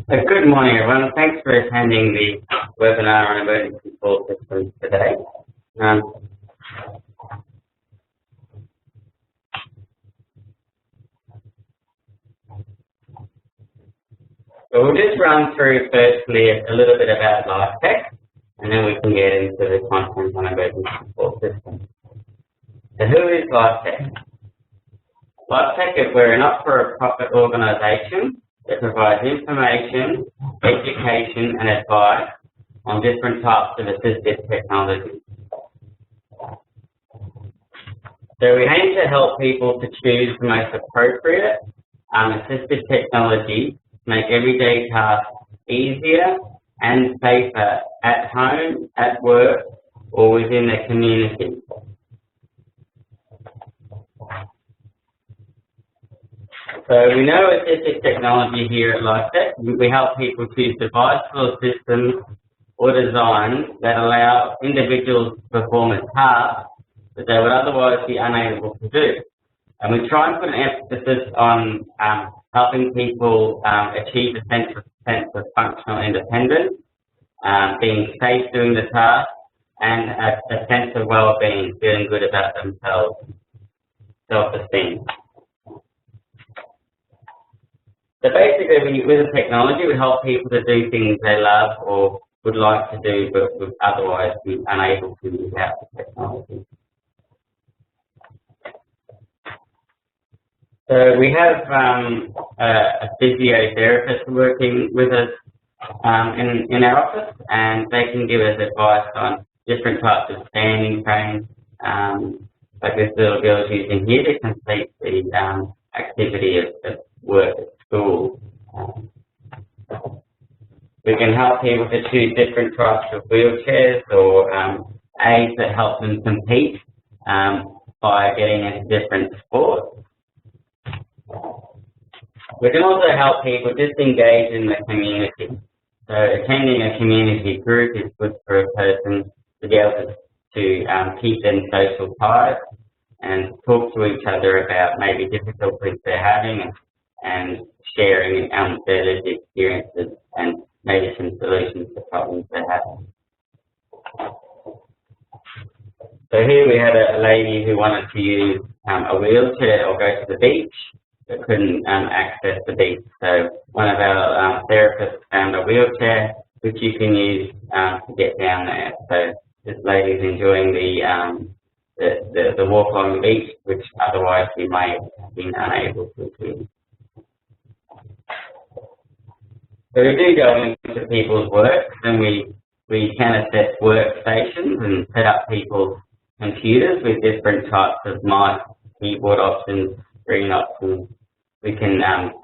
Good morning, everyone. Thanks for attending the webinar on emergency call systems today. Um, so we'll just run through firstly a little bit about LifeTec, and then we can get into the content on emergency call systems. So who is LifeTec? LifeTec, we're a not-for-profit organisation that provides information, education and advice on different types of assistive technology. So we aim to help people to choose the most appropriate assistive technology to make everyday tasks easier and safer at home, at work, or within the community. So we know assistive technology here at LifeTec. We help people choose devices or systems or designs that allow individuals to perform a task that they would otherwise be unable to do. And we try and put an emphasis on helping people achieve a sense of functional independence, being safe doing the task, and a sense of well-being, feeling good about themselves, self-esteem. So basically, with the technology, we help people to do things they love or would like to do, but would otherwise be unable to without the technology. So we have a physiotherapist working with us in our office, and they can give us advice on different types of standing trains, like this little girl's using here to complete the activity of work at school. We can help people to choose different types of wheelchairs or aids that help them compete by getting into different sports. We can also help people just engage in the community. So attending a community group is good for a person to be able to keep them social ties and talk to each other about maybe difficulties they're having and sharing their lived experiences and maybe some solutions to problems they're having. So here we had a lady who wanted to use a wheelchair or go to the beach, but couldn't access the beach. So one of our therapists found a wheelchair which you can use to get down there. So this lady's enjoying the walk along the beach, which otherwise she might have been unable to achieve. So we do go into people's work, and we can assess workstations and set up people's computers with different types of mice, keyboard options, screen options. We can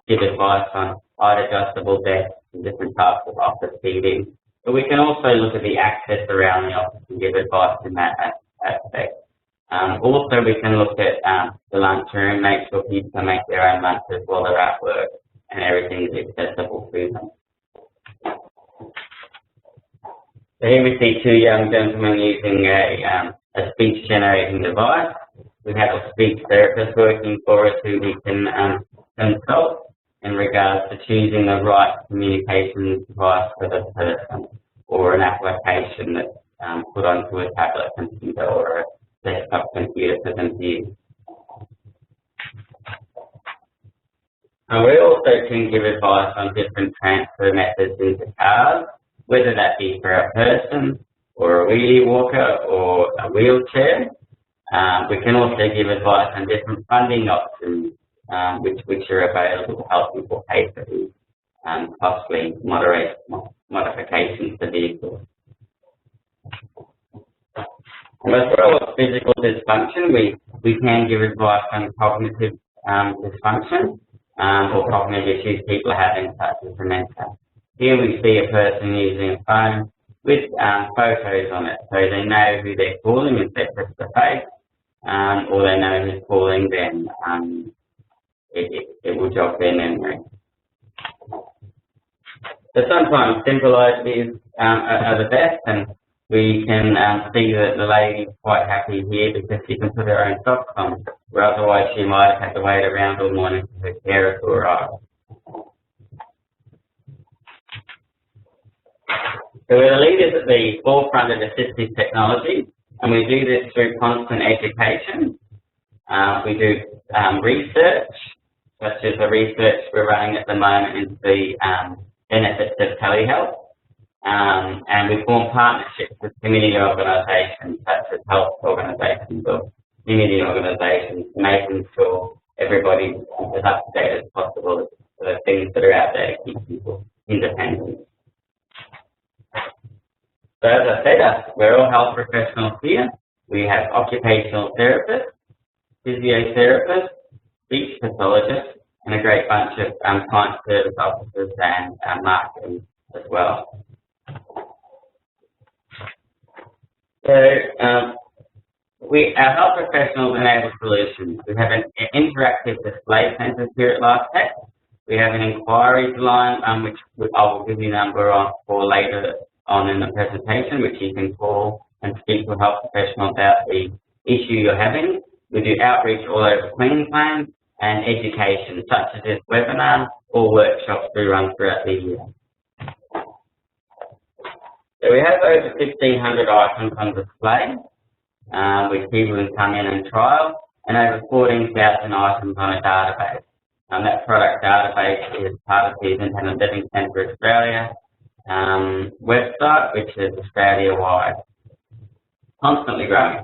give advice on height adjustable desks and different types of office seating. But we can also look at the access around the office and give advice in that aspect. Also, we can look at the lunchroom, make sure people can make their own lunches while they're at work and everything is accessible to them. So here we see two young gentlemen using a speech generating device. We have a speech therapist working for us who we can consult in regards to choosing the right communication device for the person or an application that's put onto a tablet computer or a desktop computer for them to use. We also can give advice on different transfer methods into cars, whether that be for a person or a wheelie walker or a wheelchair. We can also give advice on different funding options which are available to help people pay for these costly modifications to vehicles. And as well as physical dysfunction, we can give advice on cognitive dysfunction or cognitive issues people are having, such as dementia. Here we see a person using a phone with photos on it, so they know who they're calling if they press the face, or they know who's calling, then it will jog their memory. So sometimes simple ideas are the best, and we can see that the lady's quite happy here because she can put her own socks on, where otherwise she might have had to wait around all morning for her carer to arrive. So we're the leaders at the forefront of assistive technology, and we do this through constant education. We do research, such as the research we're running at the moment into the benefits of telehealth. And we form partnerships with community organisations such as health organisations or community organisations, making sure everybody is as up to date as possible for the things that are out there to keep people independent. So as I said, we're all health professionals here. We have occupational therapists, physiotherapists, speech pathologists, and a great bunch of client service officers and marketing as well. So our health professionals enable solutions. We have an interactive display centre here at LifeTec. We have an inquiries line, which I will give you a number on for later on in the presentation, which you can call and speak to a health professional about the issue you're having. We do outreach all over Queensland and education, such as this webinar or workshops we run throughout the year. So we have over 1,500 items on display, which people can come in and trial, and over 14,000 items on a database. That product database is part of the Independent Living Centre Australia website, which is Australia-wide, constantly growing.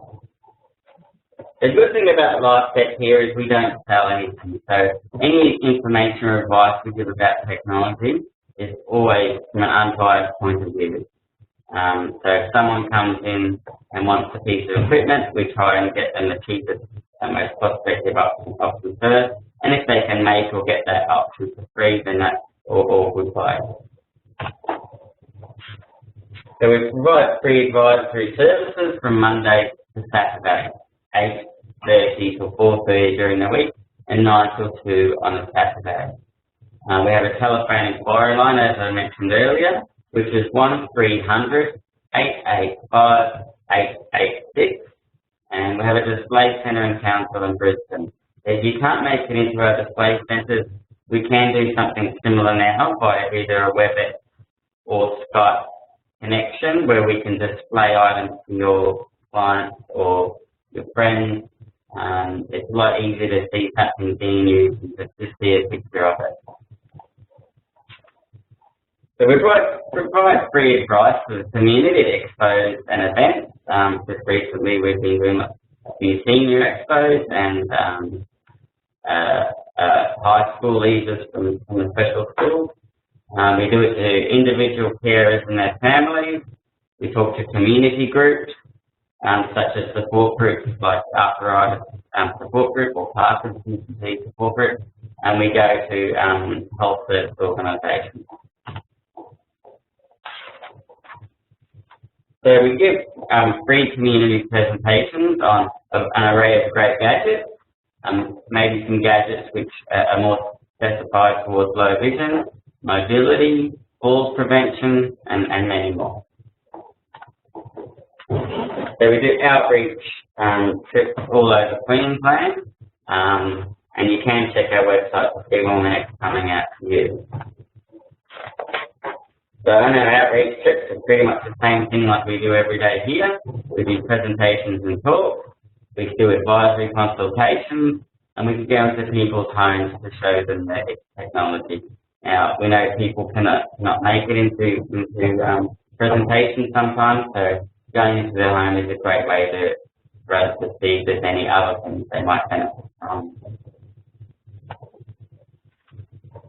The good thing about LifeTec here is we don't sell anything, so any information or advice we give about technology is always from an unbiased point of view. So if someone comes in and wants a piece of equipment, we try and get them the cheapest and most cost-effective option first, and if they can make or get that option for free, then that's all good play. So we provide free advisory services from Monday to Saturday, 8:30 till 4:30 during the week, and 9 till 2 on a Saturday. We have a telephone inquiry line, as I mentioned earlier, which is 1300 885 886, and we have a display centre in Townsville and Brisbane. If you can't make it into our display centres, we can do something similar now by either a WebEx or Skype connection, where we can display items to your clients or your friends. It's a lot easier to see something being used and just see a picture of it. So we provide free advice to the community at expos and events. Just recently we've been doing a few senior expos and high school leavers from the special schools. We do it to individual carers and their families. We talk to community groups, such as support groups like arthritis support group or Parkinson's disease support group, and we go to health service organisations. So we give free community presentations on an array of great gadgets, maybe some gadgets which are more specified towards low vision, mobility, falls prevention, and many more. So we do outreach trips all over Queensland, and you can check our website to see when we're next coming out to you. So on our outreach trips, it's pretty much the same thing like we do every day here. We do presentations and talks, we do advisory consultations, and we can go into people's homes to show them the technology. Now, we know people cannot make it into presentations sometimes, so going into their home is a great way for us to see if there's any other things they might benefit from.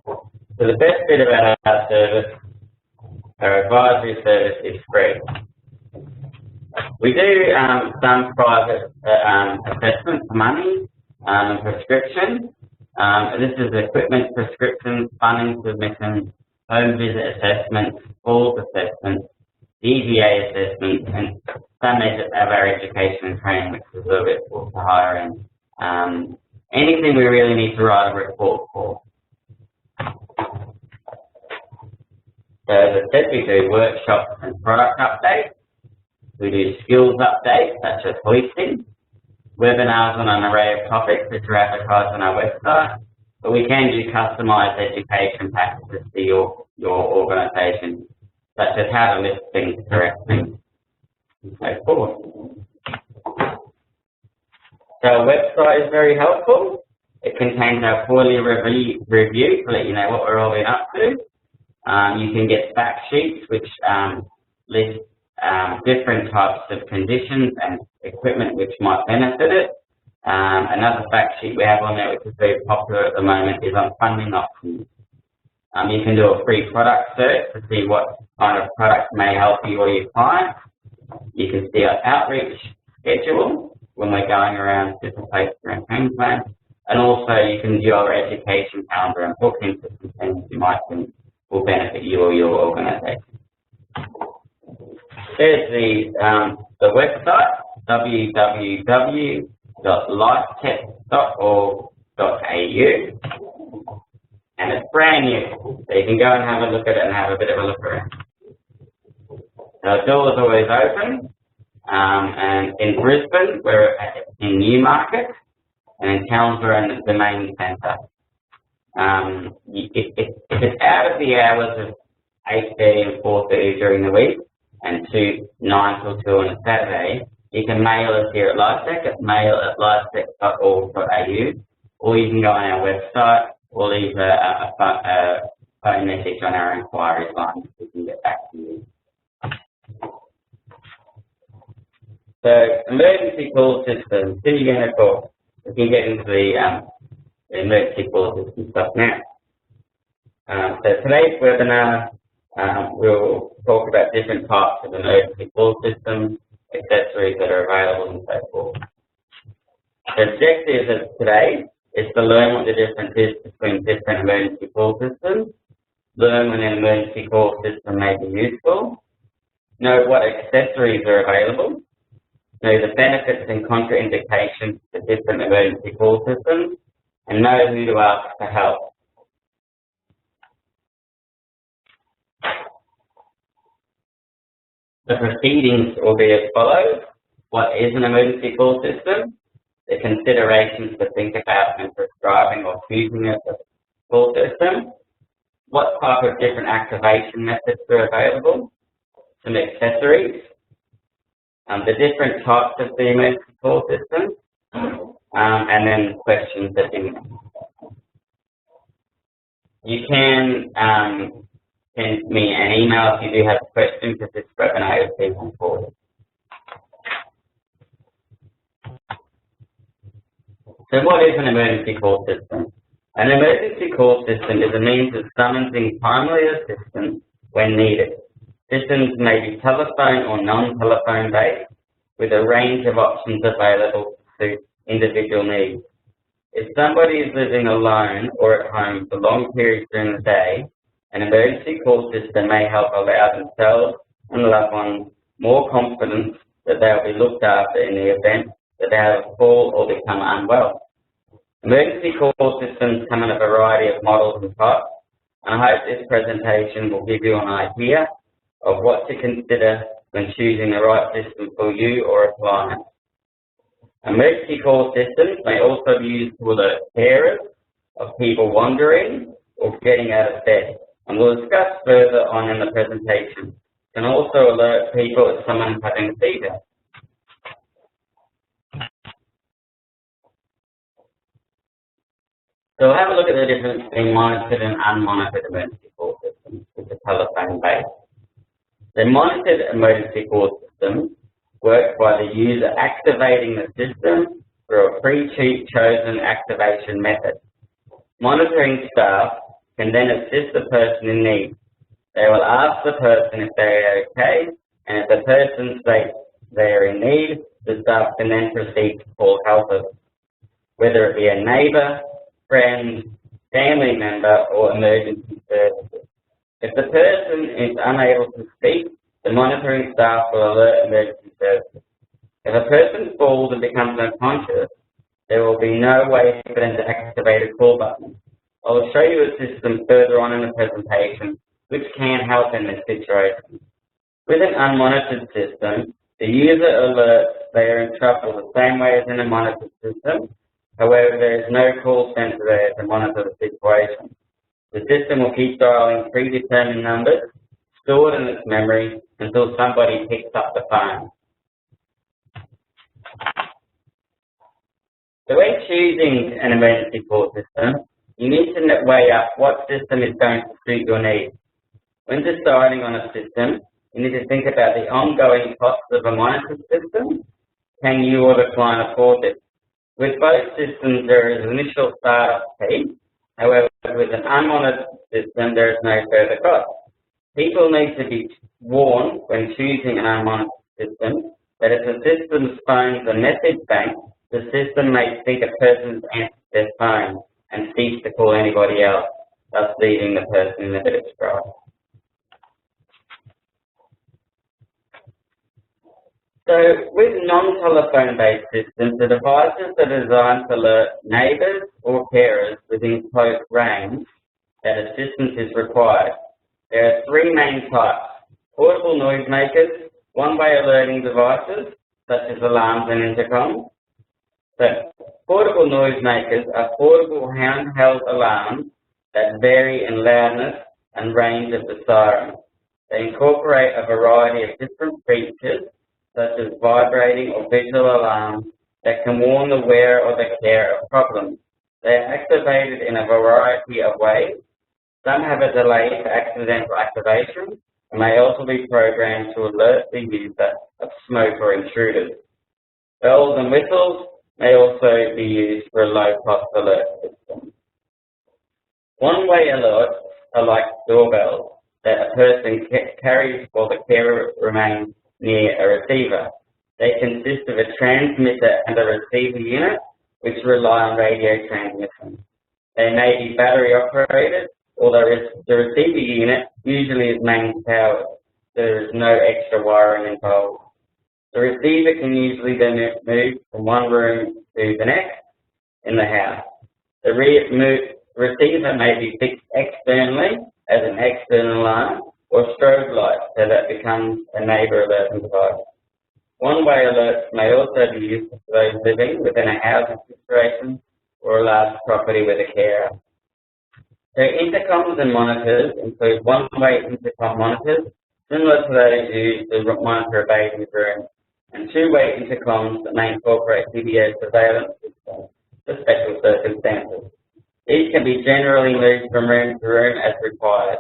So the best bit about our service, our advisory service, is free. We do some private assessment for money and prescription. This is equipment, prescriptions, funding submissions, home visit assessments, falls assessments, EVA assessments, and some of our education and training, which is a little bit for higher end. Anything we really need to write a report for. So as I said, we do workshops and product updates. We do skills updates such as hoisting, webinars on an array of topics which are advertised on our website, but we can do customised education packages for your organisation. such as how to list things correctly, and so forth. So our website is very helpful. It contains our quarterly review to let you know what we're all been up to. You can get fact sheets which list different types of conditions and equipment which might benefit it. Another fact sheet we have on there, which is very popular at the moment, is on funding options. You can do a free product search to see what kind of product may help you or your clients. You can see our outreach schedule when we're going around different places around Queensland. And also you can view our education calendar and book into some things you might think will benefit you or your organisation. There's the website, www.lifetec.org.au, and it's brand new, so you can go and have a look at it and have a bit of a look around. The door is always open, and in Brisbane we're in Newmarket, and in Towns we're in the main centre. If it's out of the hours of 8:30 and 4:30 during the week, and 9 till 2 on a Saturday, you can mail us here at LifeTec at mail@lifetec.org.au, or you can go on our website or leave a phone message on our inquiries line so we can get back to you. So, emergency call systems. Who are you going to call? We can get into the emergency call system stuff now. So today's webinar, we'll talk about different types of emergency call systems, accessories that are available, and so forth. The objective of today is to learn what the difference is between different emergency call systems, learn when an emergency call system may be useful, know what accessories are available, know the benefits and contraindications for different emergency call systems, and know who to ask for help. The proceedings will be as follows. What is an emergency call system? The considerations to think about when prescribing or choosing a call system. What type of different activation methods are available? Some accessories. The different types of the emergency call system. And then questions at the end. You can send me an email if you do have questions if this webinar is being recorded. So what is an emergency call system? An emergency call system is a means of summoning timely assistance when needed. Systems may be telephone or non-telephone based, with a range of options available to suit individual needs. If somebody is living alone or at home for long periods during the day, an emergency call system may help allow themselves and loved ones more confidence that they will be looked after in the event that they have a fall or become unwell. Emergency call systems come in a variety of models and types, and I hope this presentation will give you an idea of what to consider when choosing the right system for you or a client. Emergency call systems may also be used to alert carers of people wandering or getting out of bed, and we'll discuss further on in the presentation. Can also alert people if someone is having a seizure. So we'll have a look at the difference between monitored and unmonitored emergency call systems, which are telephone based. The monitored emergency call system works by the user activating the system through a pre-chosen activation method. Monitoring staff can then assist the person in need. They will ask the person if they are okay, and if the person states they are in need, the staff can then proceed to call helpers, whether it be a neighbour, friend, family member, or emergency services. If the person is unable to speak, the monitoring staff will alert emergency services. If a person falls and becomes unconscious, there will be no way for them to activate a call button. I will show you a system further on in the presentation which can help in this situation. With an unmonitored system, the user alerts they are in trouble the same way as in a monitored system. However, there is no call centre there to monitor the situation. The system will keep dialing predetermined numbers stored in its memory until somebody picks up the phone. So when choosing an emergency call system, you need to weigh up what system is going to suit your needs. When deciding on a system, you need to think about the ongoing costs of a monitored system. Can you or the client afford it? With both systems, there is an initial startup fee. However, with an unmonitored system, there is no further cost. People need to be warned when choosing an unmonitored system that if the system's phone's a message bank, the system may think a person's answered their phone and cease to call anybody else, thus leaving the person in a bit of strife. So with non-telephone based systems, the devices are designed to alert neighbours or carers within close range that assistance is required. There are three main types: portable noisemakers, one-way alerting devices, such as alarms and intercoms. So portable noisemakers are portable handheld alarms that vary in loudness and range of the siren. They incorporate a variety of different features, such as vibrating or visual alarms that can warn the wearer or the carer of problems. They are activated in a variety of ways. Some have a delay for accidental activation and may also be programmed to alert the user of smoke or intruders. Bells and whistles may also be used for a low-cost alert system. One-way alerts are like doorbells that a person carries while the carer remains near a receiver. They consist of a transmitter and a receiver unit, which rely on radio transmission. They may be battery operated, although the receiver unit usually is mains powered. There is no extra wiring involved. The receiver can usually be moved from one room to the next in the house. The receiver may be fixed externally as an external alarm or strobe light so that it becomes a neighbour alerting device. One-way alerts may also be used for those living within a housing situation or a large property with a carer. So intercoms and monitors include one-way intercom monitors, similar to those used to monitor a baby's room, and two-way intercoms that may incorporate video surveillance systems for special circumstances. These can be generally moved from room to room as required.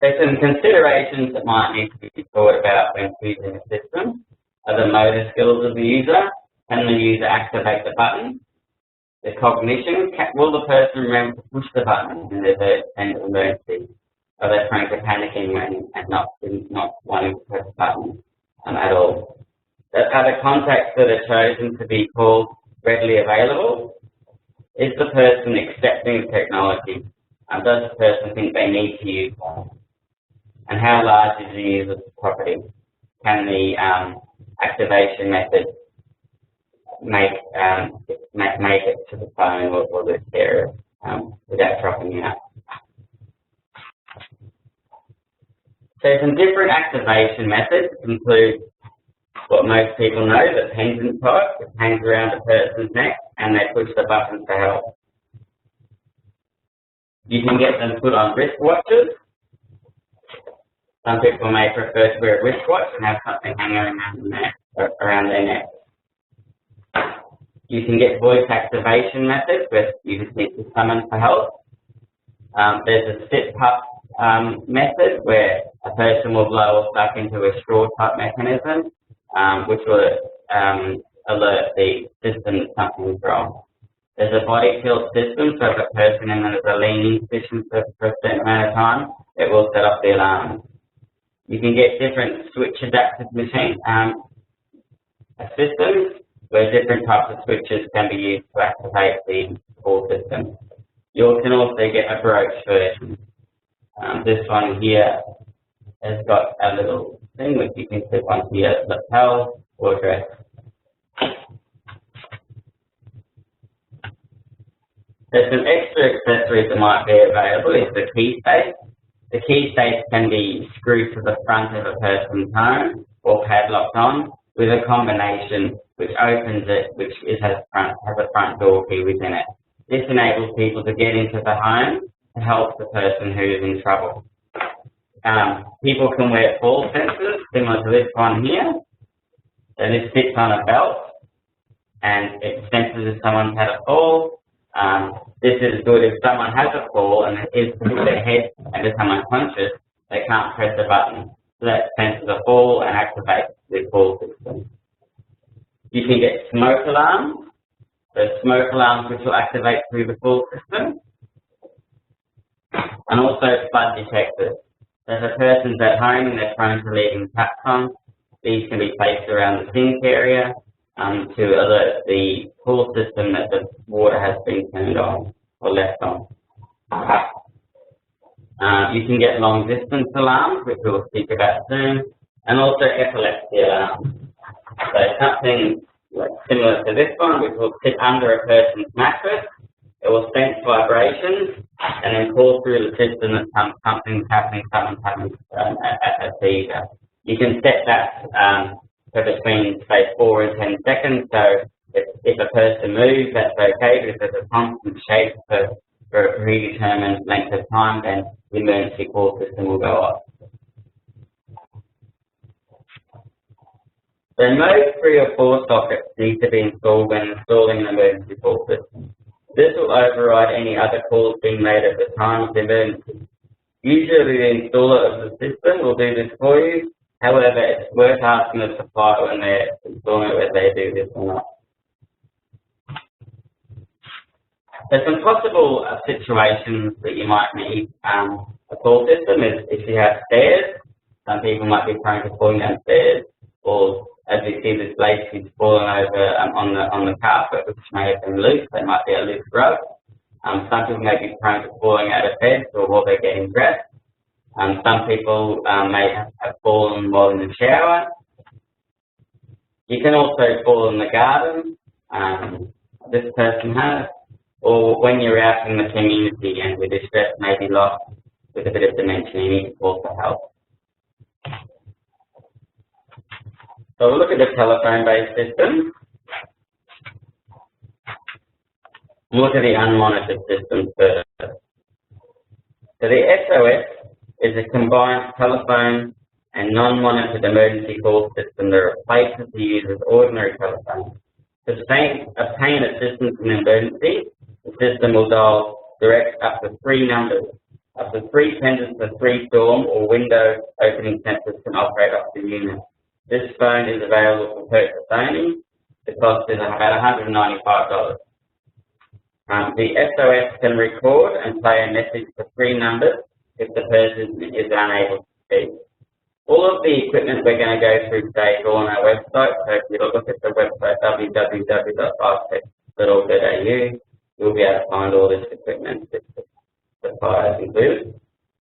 There's some considerations that might need to be thought about when choosing a system are the motor skills of the user. Can the user activate the button? The cognition, will the person remember to push the button in the event of emergency? Are they prone to panicking and not wanting to press the button at all? Are the contacts that are chosen to be called readily available? Is the person accepting the technology? Does the person think they need to use one? And how large is the user's property? Can the activation method make it to the phone or the carer without dropping out? So some different activation methods include what most people know, the pendant type, which hangs around a person's neck and they push the button for help. You can get them put on wristwatches. Some people may prefer to wear a wristwatch and have something hanging around their neck. You can get voice activation methods where you just need to summon for help. There's a sit-puff method where a person will blow or suck into a straw-type mechanism, which will alert the system that something's wrong. There's a body tilt system, so if a person is in a leaning position for a certain amount of time, it will set off the alarm. You can get different switch adapted machine systems where different types of switches can be used to activate the call system. You can also get a brooch version. This one here has got a little thing which you can clip onto your lapel or dress. There's some extra accessories that might be available. Is the key safe. The key safe can be screwed to the front of a person's home or padlocked on with a combination which opens it, which has a front door key within it. This enables people to get into the home to help the person who is in trouble. People can wear fall sensors, similar to this one here. So this fits on a belt, and it senses if someone's had a fall. This is good if someone has a fall and is to hit their head and become unconscious, they can't press the button. So that senses a fall and activates the fall system. You can get smoke alarms. So smoke alarms which will activate through the fall system. And also flood detectors. So if a person's at home and they're prone to leaving taps on, these can be placed around the sink area to alert the pool system that the water has been turned on or left on. You can get long distance alarms, which we'll speak about soon, and also epilepsy alarms. So something similar to this one, which will sit under a person's mattress. It will sense vibrations and then call through the system that something's happening, someone's having a seizure. You can set that for between, say, 4 and 10 seconds. So if a person moves, that's okay, but if there's a constant shake for a predetermined length of time, then the emergency call system will go off. So most 3 or 4 sockets need to be installed when installing an emergency call system. This will override any other calls being made at the time of the emergency. Usually the installer of the system will do this for you. However, it's worth asking the supplier when they're installing it whether they do this or not. There's some possible situations that you might need a call system is if you have stairs. Some people might be prone to falling downstairs, or as we see this lady, she's fallen over on the carpet, which may have been loose. They might be a loose rug. Some people may be prone to falling out of bed or while they're getting dressed. Some people may have fallen while in the shower. You can also fall in the garden. This person has, or when you're out in the community and your distress may be lost with a bit of dementia, you need to call for help. So we'll look at the telephone-based system. We'll look at the unmonitored system first. So the SOS is a combined telephone and non-monitored emergency call system that replaces the user's ordinary telephone. To obtain assistance in an emergency, the system will dial direct up to 3 numbers. Up to 3 tenders for 3 storm or window opening sensors can operate off the unit. This phone is available for purchase only. The cost is about $195. The SOS can record and play a message for 3 numbers if the person is unable to speak. All of the equipment we're going to go through today is all on our website. So if you look at the website www.lifetec.org.au, you'll be able to find all this equipment that the suppliers include.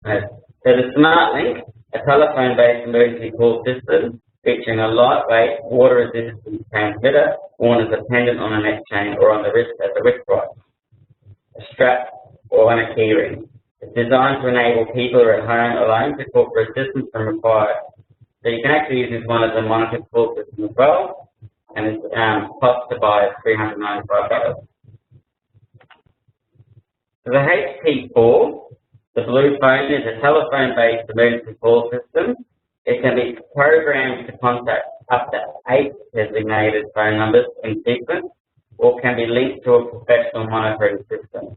So the SmartLink, a telephone-based emergency call system featuring a lightweight, water-resistant transmitter worn as a pendant on a neck chain or on the wrist as a wristwatch, a strap, or on a key ring. It's designed to enable people who are at home alone to call for assistance when required. So you can actually use this one as a monitored call system as well, and it's cost to buy $395. So the HP4, the blue phone, is a telephone-based emergency call system. It can be programmed to contact up to 8 designated phone numbers in sequence, or can be linked to a professional monitoring system.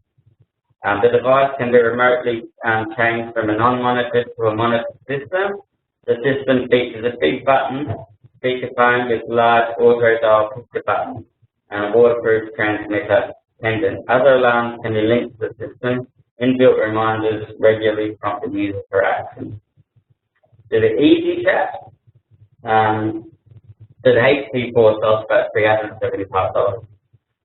The device can be remotely changed from a non-monitored to a monitored system. The system features a big button, speakerphone with large auto-dial picture buttons, and a waterproof transmitter pendant. Other alarms can be linked to the system. Inbuilt reminders regularly prompt the user for action. So the Easy Chat, so the HP4 sells about $375.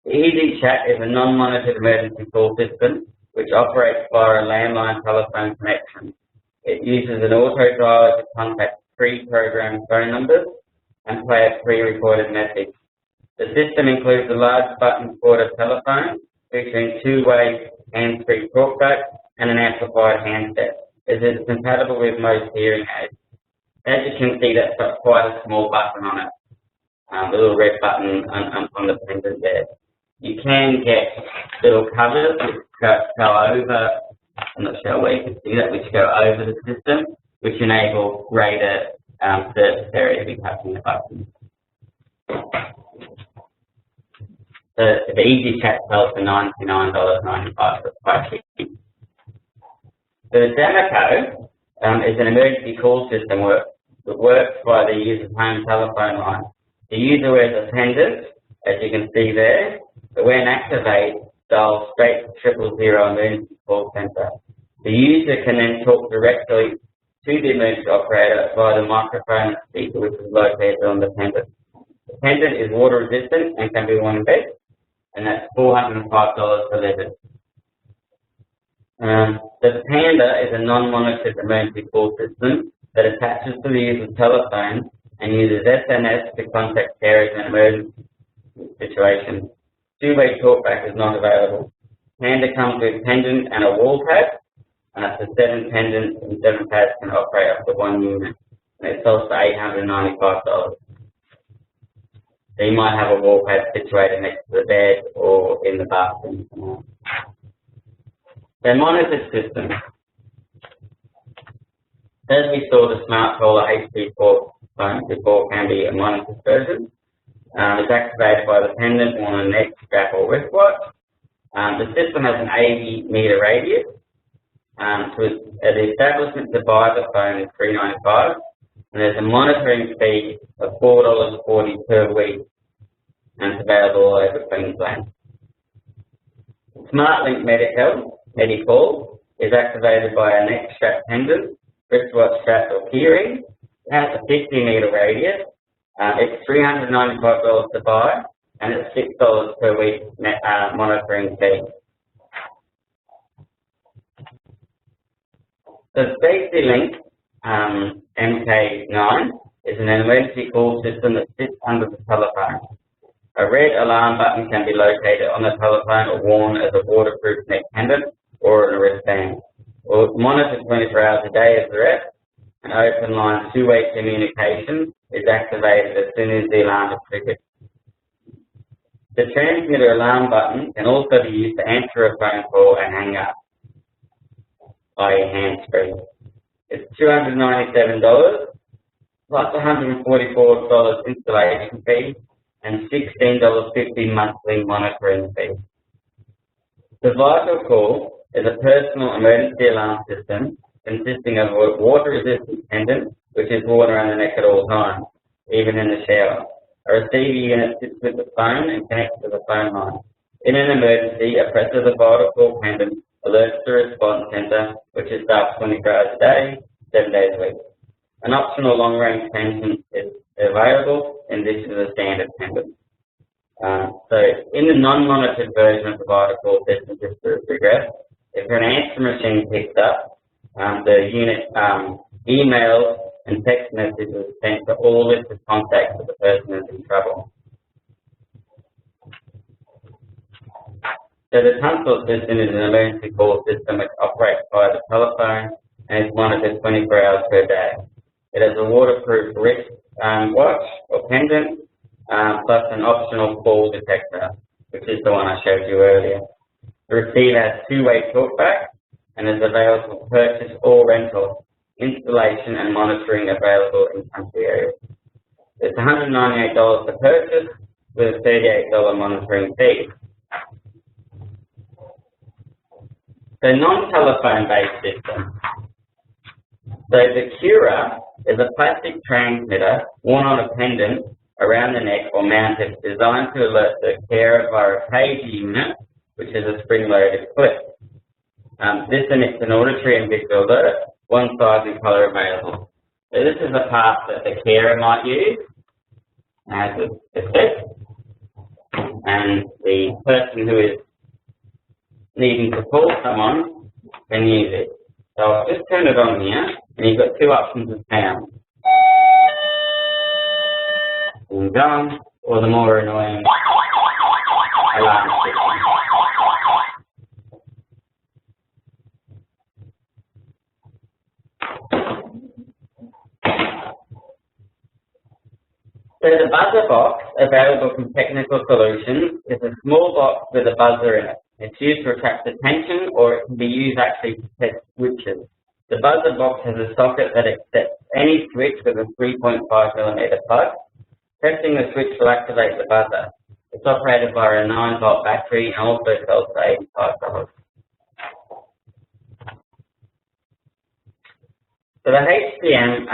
The Easy Chat is a non-monitored emergency call system which operates via a landline telephone connection. It uses an auto dialer to contact pre-programmed phone numbers and play a pre-recorded message. The system includes a large button-border telephone featuring 2-way hands-free talkback and an amplified handset. It is compatible with most hearing aids. As you can see, that's got quite a small button on it, the little red button on the pendant there. you can get little covers which go over, I'm not sure where you can see that, which go over the system, which enable greater surface area to be touching the button. The Easy Chat sells for $99.95, so it's quite cheap. So the Damaco is an emergency call system that works by the user's home telephone line. The user wears a pendant, as you can see there, but when activated, dials straight to 000 emergency call centre. The user can then talk directly to the emergency operator via the microphone and speaker, which is located on the pendant. The pendant is water resistant and can be worn in bed, and that's $405 delivered. The Panda is a non-monitored emergency call system that attaches to the user's telephone and uses SMS to contact carriers in an emergency situation. Two-way talkback is not available. Panda comes with pendant and a wall pad, and up to 7 pendants and 7 pads can operate up to 1 unit. And it sells for $895. So you might have a wall pad situated next to the bed or in the bathroom. The monitored system. As we saw, the Smart Caller HP4 phone before can be a monitored version. It's activated by the pendant on a neck strap or wristwatch. The system has an 80-metre radius. The establishment to buy the phone is $395, and there's a monitoring fee of $4.40 per week, and it's available all over Queensland. SmartLink Medical is activated by a neck strap pendant, wristwatch strap or keyring. It has a 50-metre radius. It's $395 to buy, and it's $6 per week monitoring fee. The SafetyLink MK9 is an emergency call system that sits under the telephone. A red alarm button can be located on the telephone or worn as a waterproof neck pendant or in a wristband. Or monitored 24 hours a day as the rest. An open line two-way communication is activated as soon as the alarm is triggered. The transmitter alarm button can also be used to answer a phone call and hang up, i.e. hands-free. It's $297 plus $144 installation fee and $16.50 monthly monitoring fee. The Vital Call is a personal emergency alarm system consisting of a water-resistant pendant, which is worn around the neck at all times, even in the shower. A receiver unit sits with the phone and connects to the phone line. In an emergency, a press of the Vital Call pendant alerts the response centre, which is staffed 24 hours a day, 7 days a week. An optional long-range pendant is available, and this is a standard pendant. So in the non-monitored version of the Vital Call system, just to progress, if an answer machine picks up, the unit emails and text messages sent to all listed contacts of the person who's in trouble. So the Tunstall system is an emergency call system which operates via the telephone and is monitored 24 hours per day. It has a waterproof wrist watch or pendant, plus an optional fall detector, which is the one I showed you earlier. The receiver has two-way talkback and is available for purchase or rental, installation and monitoring available in country areas. It's $198 to purchase with a $38 monitoring fee. The non-telephone based system. So the Cura is a plastic transmitter worn on a pendant around the neck or mounted, designed to alert the carer via a pager unit, which is a spring-loaded clip. This emits an auditory and visual alert, one size and colour available. So this is a part that the carer might use as a clip, and the person who is needing to call someone can use it. So I'll just turn it on here, and you've got two options of sound. And gone, or the more annoying alarm system. So the buzzer box available from Technical Solutions is a small box with a buzzer in it. It's used to attract attention, or it can be used actually to test switches. The buzzer box has a socket that accepts any switch with a 3.5mm plug. Pressing the switch will activate the buzzer. It's operated by a 9-volt battery and also sells for $85. So the HPM,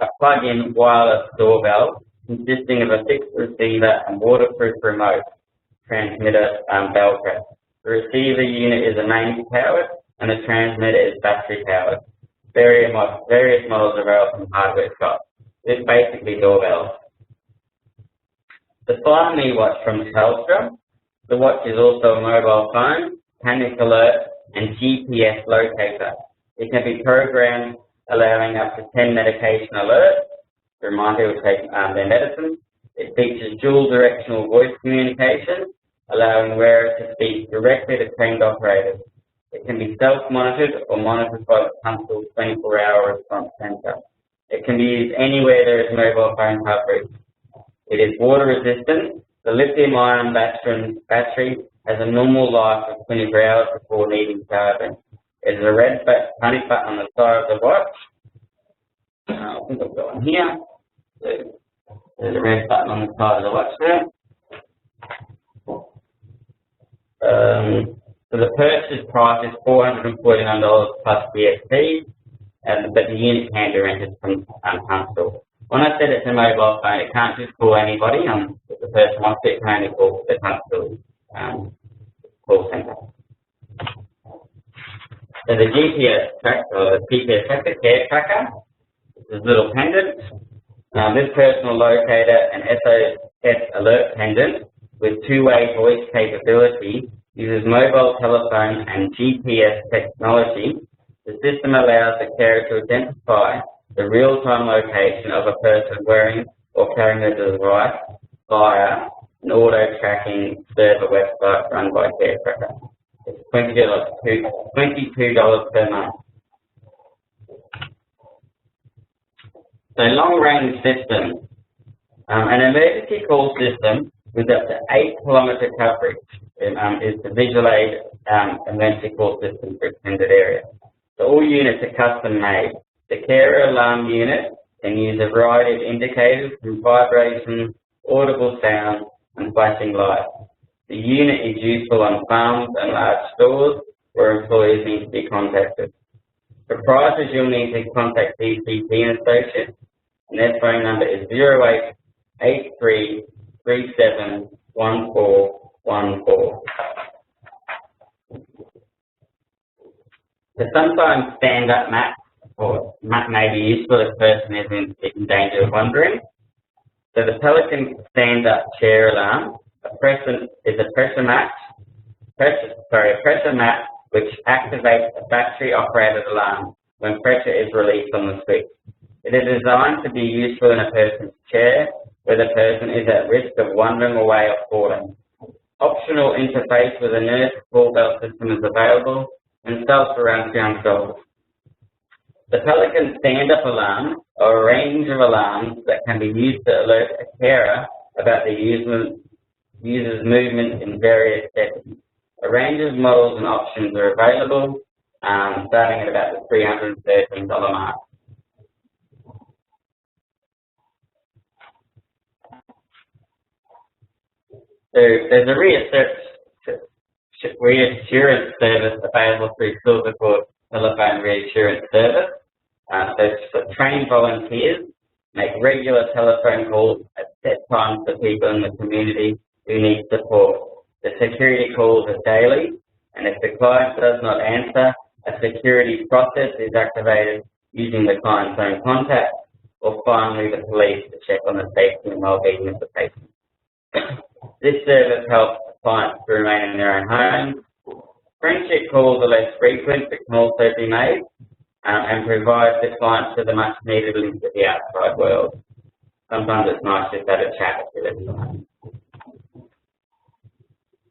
a plug-in wireless doorbell consisting of a fixed receiver and waterproof remote transmitter bell press. The receiver unit is mains powered and the transmitter is battery powered. Various models are available from hardware shops. This is basically doorbells. The Find Me watch from Telstra. The watch is also a mobile phone, panic alert, and GPS locator. It can be programmed allowing up to 10 medication alerts to remind people to take their medicine. It features dual directional voice communication, allowing wearers to speak directly to trained operators. It can be self-monitored or monitored by the Council's 24-hour response centre. It can be used anywhere there is mobile phone coverage. It is water resistant. The lithium-ion battery has a normal life of 24 hours before needing charging. There's a red panic button on the side of the watch. I think I've got one here. So there's a red button on the side of the watch there. So the purchase price is $449 plus VAT, but the unit can be rented from Tunstall. When I said it's a mobile phone, it can't just call anybody. If the person wants it, can only call the Tunstall call centre. So the GPS tracker, care tracker, this little pendant. This personal locator and SOS alert pendant with two-way voice capability uses mobile telephone and GPS technology. The system allows the carer to identify the real-time location of a person wearing or carrying the device via an auto-tracking server website run by Care Tracker. It's $22 per month. So long-range system. An emergency call system with up to 8-kilometre coverage is the visual aid emergency call system for extended area. So all units are custom made. The carer alarm unit can use a variety of indicators from vibration, audible sound, and flashing lights. The unit is useful on farms and large stores where employees need to be contacted. For prices, you'll need to contact DCT and Associates, and their phone number is 0883371414. So sometimes stand-up mats or mat may be useful if the person is in danger of wandering. So the Pelican stand-up chair alarm is a pressure mat which activates a battery-operated alarm when pressure is released on the switch. It is designed to be useful in a person's chair where the person is at risk of wandering away or falling. Optional interface with a nurse call bell system is available and sells for around $300. The Pelican stand-up alarm are a range of alarms that can be used to alert a carer about the user's movement in various settings. A range of models and options are available, starting at about the $313 mark. So there's a reassurance service available through Silver called Telephone Reassurance Service. So trained volunteers make regular telephone calls at set times for people in the community who need support. The security calls are daily, and if the client does not answer, a security process is activated using the client's own contact, or finally the police to check on the safety and well-being of the patient. This service helps clients to remain in their own homes. Friendship calls are less frequent but can also be made and provide the clients with a much needed link to the outside world. Sometimes it's nice just to have a chat with everyone.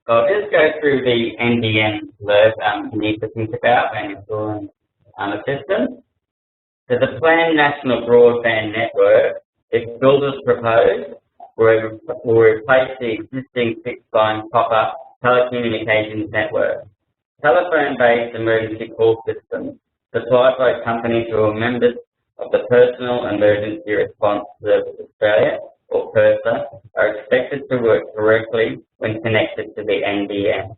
So I'll just go through the NBN alert you need to think about when installing a system. So the planned national broadband network, if builders propose, will replace the existing fixed-line copper telecommunications network. Telephone-based emergency call systems supplied by companies who are members of the Personal Emergency Response Service Australia, or PERSA, are expected to work correctly when connected to the NBN.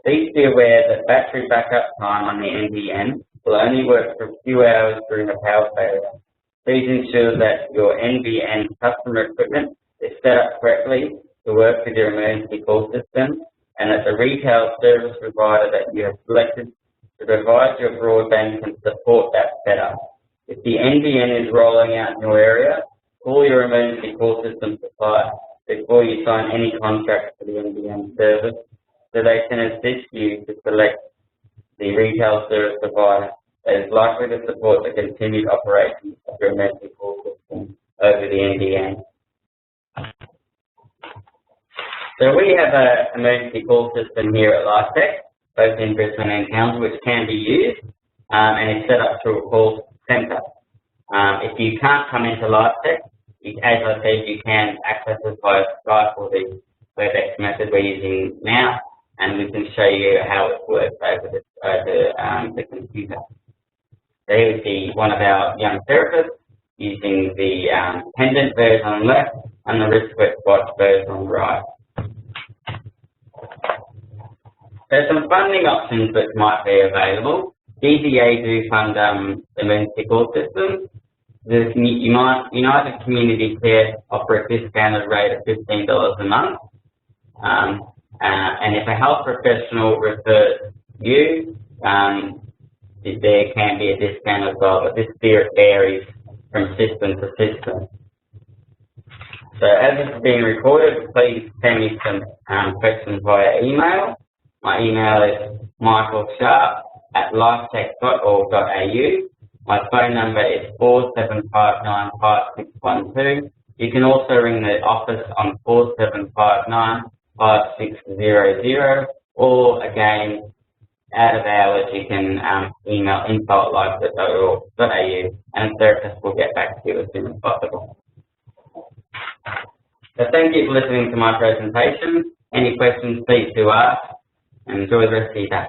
Please be aware that battery backup time on the NBN will only work for a few hours during a power failure. Please ensure that your NBN customer equipment is set up correctly to work with your emergency call system, and that the retail service provider that you have selected to provide your broadband can support that setup. If the NBN is rolling out in your area, call your emergency call system supplier before you sign any contract for the NBN service, so they can assist you to select the retail service provider that is likely to support the continued operation of your emergency call system over the NBN. So we have an emergency call system here at LifeTec, both in Brisbane and Townsville, which can be used and is set up through a call centre. If you can't come into LifeTec, as I said, you can access us via Skype or the WebEx method we're using now, and we can show you how it works over the computer. So here we see one of our young therapists using the pendant version on the left and the wristwatch version on the right. There's some funding options that might be available. DVA do fund emergency call systems. The United Community Care offer a discounted rate of $15 a month. And if a health professional refers you, there can be a discount as well, but this varies from system to system. So as it's being recorded, please send me some questions via email. My email is michaelsharp@lifetec.org.au. My phone number is 47595612. You can also ring the office on 47595600, or again, out of hours, you can email info@lifetec.org.au, and a therapist will get back to you as soon as possible. So thank you for listening to my presentation. Any questions, please do ask, and enjoy the rest of your day.